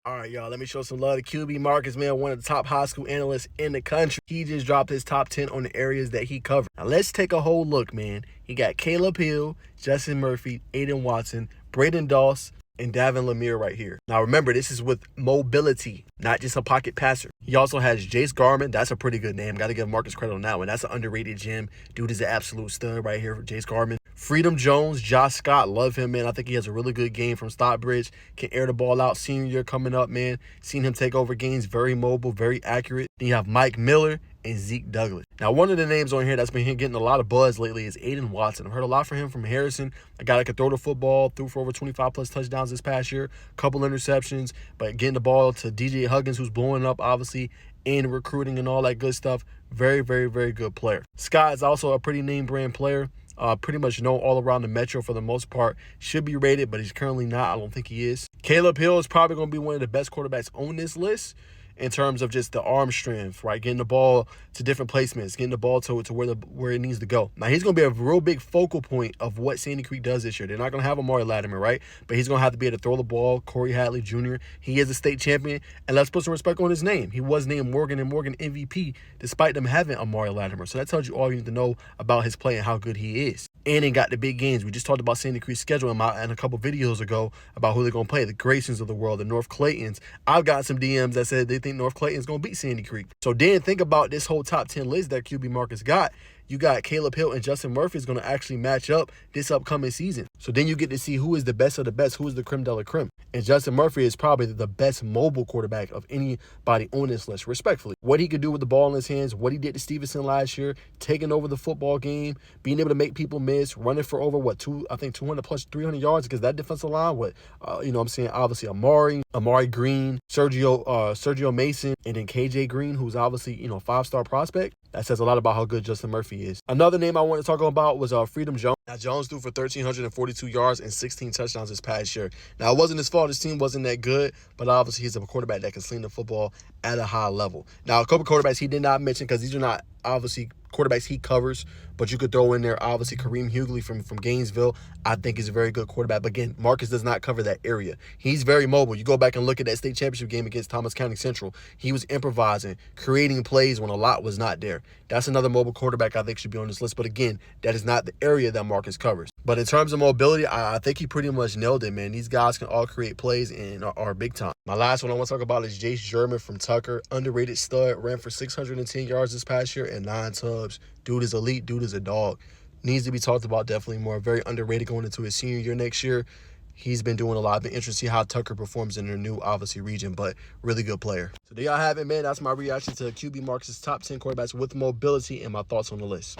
All right, y'all, let me show some love to QB Marcus, man, one of the top high school analysts in the country. He just dropped his top 10 on the areas that he covered. Now, let's take a whole look, man. He got Caleb Hill, Justin Murphy, Aiden Watson, Braden Doss, and Davin Lemire right here. Now, remember, this is with mobility, not just a pocket passer. He also has Jace Garman. That's a pretty good name. Got to give Marcus credit on that one. That's an underrated gem. Dude is an absolute stud right here for Jace Garman. Freedom Jones, Josh Scott, love him, man. I think he has a really good game from Stockbridge. Can air the ball out. Senior year coming up, man. Seen him take over games. Very mobile, very accurate. Then you have Mike Miller and Zeke Douglas. Now, one of the names on here that's been getting a lot of buzz lately is Aiden Watson. I've heard a lot from him from Harrison. A guy that could throw the football, threw for over 25-plus touchdowns this past year, couple interceptions, but getting the ball to DJ Huggins, who's blowing up, obviously, in recruiting and all that good stuff. Very, very, very good player. Scott is also a pretty name brand player. Pretty much known all around the metro for the most part. Should be rated, but he's currently not. I don't think he is. Caleb Hill is probably going to be one of the best quarterbacks on this list in terms of just the arm strength, right? Getting the ball to different placements, getting the ball to where it needs to go. Now, he's going to be a real big focal point of what Sandy Creek does this year. They're not going to have Amari Latimer, right? But he's going to have to be able to throw the ball. Corey Hadley Jr., he is a state champion, and let's put some respect on his name. He was named Morgan & Morgan MVP despite them having Amari Latimer. So that tells you all you need to know about his play and how good he is. And he got the big games. We just talked about Sandy Creek's schedule in a couple videos ago about who they're going to play, the Graysons of the world, the North Claytons. I've got some DMs that said they think North Clayton's going to beat Sandy Creek. So then think about this whole top 10 list that QB Marcus got. You got Caleb Hill and Justin Murphy is going to actually match up this upcoming season. So then you get to see who is the best of the best, who is the creme de la creme. And Justin Murphy is probably the best mobile quarterback of anybody on this list, respectfully. What he could do with the ball in his hands, what he did to Stevenson last year, taking over the football game, being able to make people miss, running for over, 200 plus 300 yards because that defensive line, obviously Amari Green, Sergio Mason, and then KJ Green, who's obviously, five-star prospect. That says a lot about how good Justin Murphy is. Another name I wanted to talk about was Freedom Jones. Now, Jones threw for 1,342 yards and 16 touchdowns this past year. Now, it wasn't his fault. His team wasn't that good, but obviously he's a quarterback that can sling the football at a high level. Now, a couple quarterbacks he did not mention because these are not obviously quarterbacks he covers, but you could throw in there, obviously, Kareem Hughley from Gainesville. I think is a very good quarterback. But again, Marcus does not cover that area. He's very mobile. You go back and look at that state championship game against Thomas County Central. He was improvising, creating plays when a lot was not there. That's another mobile quarterback I think should be on this list. But again, that is not the area that Marcus covers. But in terms of mobility, I think he pretty much nailed it, man. These guys can all create plays and are big time. My last one I want to talk about is Jace German from Tucker. Underrated stud. Ran for 610 yards this past year and 9 tubs. Dude is elite. Dude is a dog. Needs to be talked about definitely more. Very underrated going into his senior year next year. He's been doing a lot. Been interested to see how Tucker performs in their new, obviously, region, but really good player. So there y'all have it, man. That's my reaction to QB Marcus' top 10 quarterbacks with mobility and my thoughts on the list.